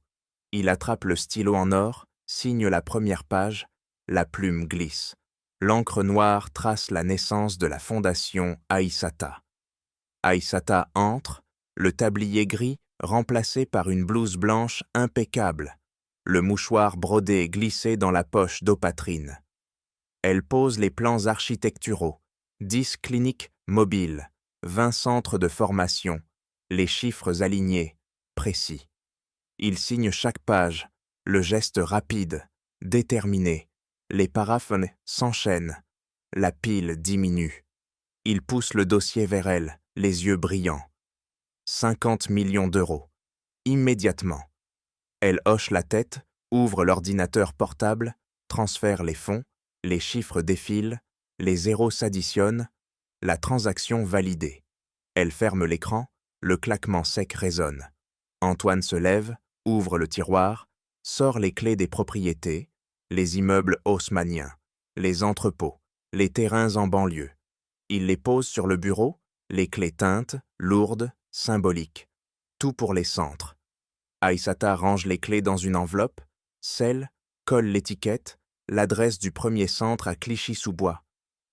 Il attrape le stylo en or, signe la première page, la plume glisse. L'encre noire trace la naissance de la fondation Aïssata. Aïssata entre, le tablier gris remplacé par une blouse blanche impeccable, le mouchoir brodé glissé dans la poche d'Aupatrine. Elle pose les plans architecturaux, 10 cliniques mobiles, 20 centres de formation, les chiffres alignés, précis. Il signe chaque page, le geste rapide, déterminé. Les paraphes s'enchaînent, la pile diminue. Il pousse le dossier vers elle, les yeux brillants. 50 millions d'euros. Immédiatement. Elle hoche la tête, ouvre l'ordinateur portable, transfère les fonds, les chiffres défilent, les zéros s'additionnent, la transaction validée. Elle ferme l'écran, le claquement sec résonne. Antoine se lève, ouvre le tiroir, sort les clés des propriétés, les immeubles haussmanniens, les entrepôts, les terrains en banlieue. Il les pose sur le bureau, les clés teintes, lourdes, symboliques. Tout pour les centres. Aïssata range les clés dans une enveloppe, scelle, colle l'étiquette, l'adresse du premier centre à Clichy-sous-Bois.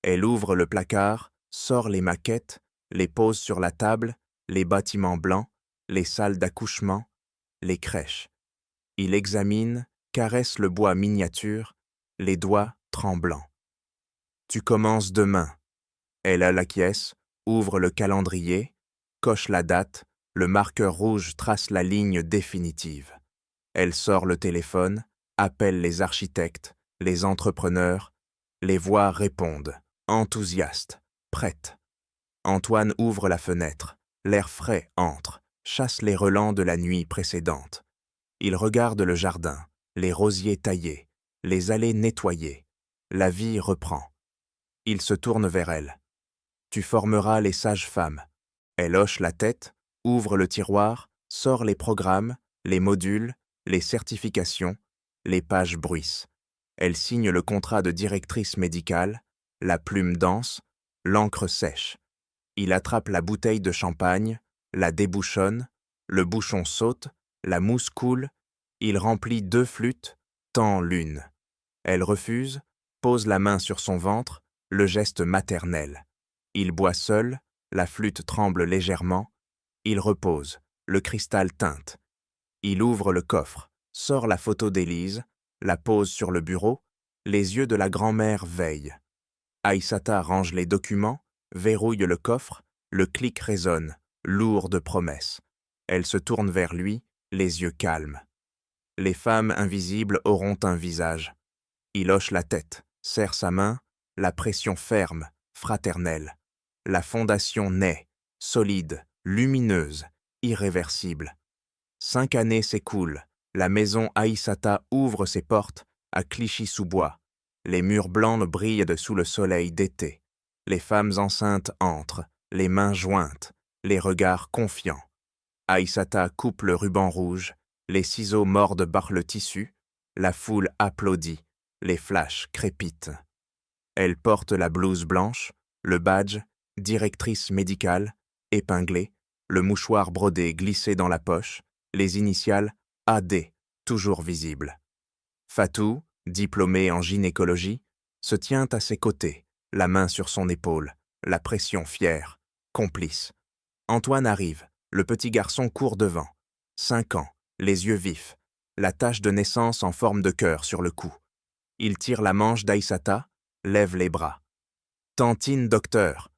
Elle ouvre le placard, sort les maquettes, les pose sur la table, les bâtiments blancs, les salles d'accouchement, les crèches. Il examine, caresse le bois miniature, les doigts tremblants. Tu commences demain. Elle acquiesce, ouvre le calendrier, coche la date, le marqueur rouge trace la ligne définitive. Elle sort le téléphone, appelle les architectes, les entrepreneurs, les voix répondent, enthousiastes, prêtes. Antoine ouvre la fenêtre, l'air frais entre, chasse les relents de la nuit précédente. Il regarde le jardin, les rosiers taillés, les allées nettoyées. La vie reprend. Il se tourne vers elle. Tu formeras les sages-femmes. Elle hoche la tête, ouvre le tiroir, sort les programmes, les modules, les certifications, les pages bruissent. Elle signe le contrat de directrice médicale, la plume danse, l'encre sèche. Il attrape la bouteille de champagne, la débouchonne, le bouchon saute, la mousse coule, il remplit 2 flûtes, tend l'une. Elle refuse, pose la main sur son ventre, le geste maternel. Il boit seul, la flûte tremble légèrement, il repose, le cristal teinte. Il ouvre le coffre, sort la photo d'Élise, la pose sur le bureau, les yeux de la grand-mère veillent. Aïssata range les documents, verrouille le coffre, le clic résonne, lourd de promesses. Elle se tourne vers lui, les yeux calmes. Les femmes invisibles auront un visage. Il hoche la tête, serre sa main, la pression ferme, fraternelle. La fondation naît, solide, lumineuse, irréversible. 5 années s'écoulent, la maison Aïssata ouvre ses portes à Clichy-sous-Bois. Les murs blancs brillent sous le soleil d'été. Les femmes enceintes entrent, les mains jointes, les regards confiants. Aïssata coupe le ruban rouge, les ciseaux mordent par le tissu, la foule applaudit, les flashs crépitent. Elle porte la blouse blanche, le badge, directrice médicale, épinglé, le mouchoir brodé glissé dans la poche, les initiales AD, toujours visibles. Fatou, diplômé en gynécologie, se tient à ses côtés, la main sur son épaule, la pression fière, complice. Antoine arrive, le petit garçon court devant. 5 ans, les yeux vifs, la tache de naissance en forme de cœur sur le cou. Il tire la manche d'Aïssata, lève les bras. Tantine docteur.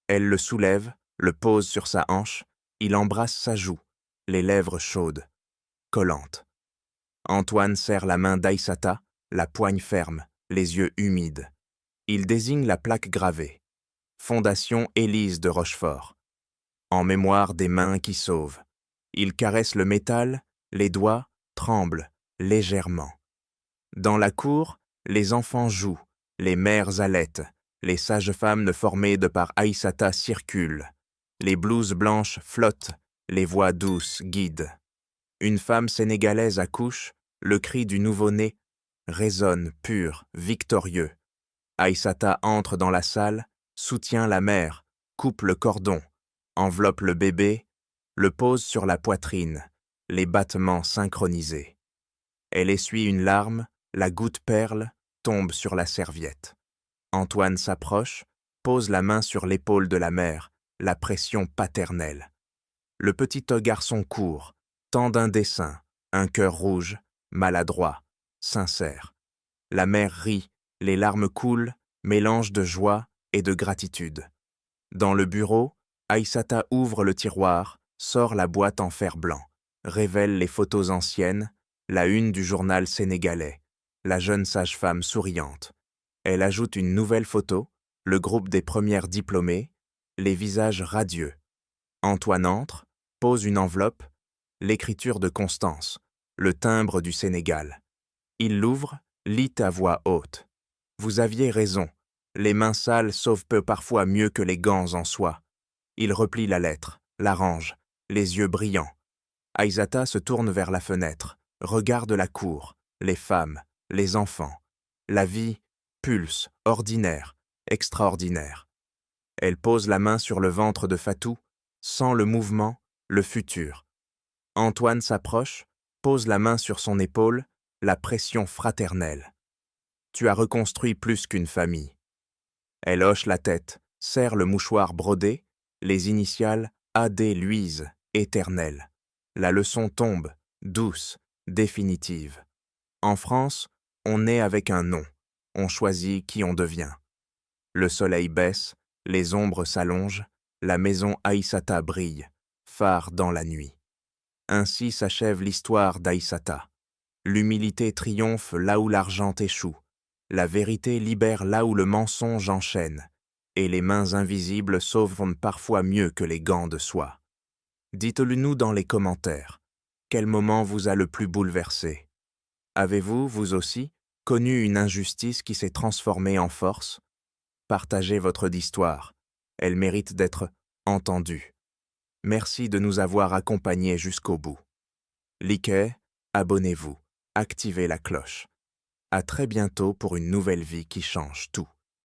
Elle le soulève, le pose sur sa hanche, il embrasse sa joue, les lèvres chaudes, collantes. Antoine serre la main d'Aïssata, la poigne ferme, les yeux humides. Il désigne la plaque gravée. Fondation Élise de Rochefort. En mémoire des mains qui sauvent. Il caresse le métal, les doigts tremblent légèrement. Dans la cour, les enfants jouent, les mères allaitent, les sages-femmes formées de par Aïssata circulent. Les blouses blanches flottent, les voix douces guident. Une femme sénégalaise accouche, le cri du nouveau-né résonne pur, victorieux. Aïssata entre dans la salle, soutient la mère, coupe le cordon, enveloppe le bébé, le pose sur la poitrine, les battements synchronisés. Elle essuie une larme, la goutte perle tombe sur la serviette. Antoine s'approche, pose la main sur l'épaule de la mère, la pression paternelle. Le petit garçon court, tend un dessin, un cœur rouge, maladroit, sincère. La mère rit, les larmes coulent, mélange de joie et de gratitude. Dans le bureau, Aïssata ouvre le tiroir, sort la boîte en fer blanc, révèle les photos anciennes, la une du journal sénégalais, la jeune sage-femme souriante. Elle ajoute une nouvelle photo, le groupe des premières diplômées, les visages radieux. Antoine entre, pose une enveloppe, l'écriture de Constance, le timbre du Sénégal. Il l'ouvre, lit à voix haute. Vous aviez raison, les mains sales sauvent parfois mieux que les gants en soie. Il replie la lettre, la range, les yeux brillants. Aïssata se tourne vers la fenêtre, regarde la cour, les femmes, les enfants. La vie pulse, ordinaire, extraordinaire. Elle pose la main sur le ventre de Fatou, sent le mouvement, le futur. Antoine s'approche, pose la main sur son épaule, la pression fraternelle. Tu as reconstruit plus qu'une famille. Elle hoche la tête, serre le mouchoir brodé, les initiales A.D. luisent, éternelles. La leçon tombe, douce, définitive. En France, on naît avec un nom, on choisit qui on devient. Le soleil baisse, les ombres s'allongent, la maison Aïssata brille, phare dans la nuit. Ainsi s'achève l'histoire d'Aïssata. L'humilité triomphe là où l'argent échoue. La vérité libère là où le mensonge enchaîne. Et les mains invisibles sauvent parfois mieux que les gants de soie. Dites-le nous dans les commentaires. Quel moment vous a le plus bouleversé? Avez-vous, vous aussi, connu une injustice qui s'est transformée en force? Partagez votre histoire. Elle mérite d'être entendue. Merci de nous avoir accompagnés jusqu'au bout. Likez, abonnez-vous, activez la cloche. À très bientôt pour une nouvelle vie qui change tout.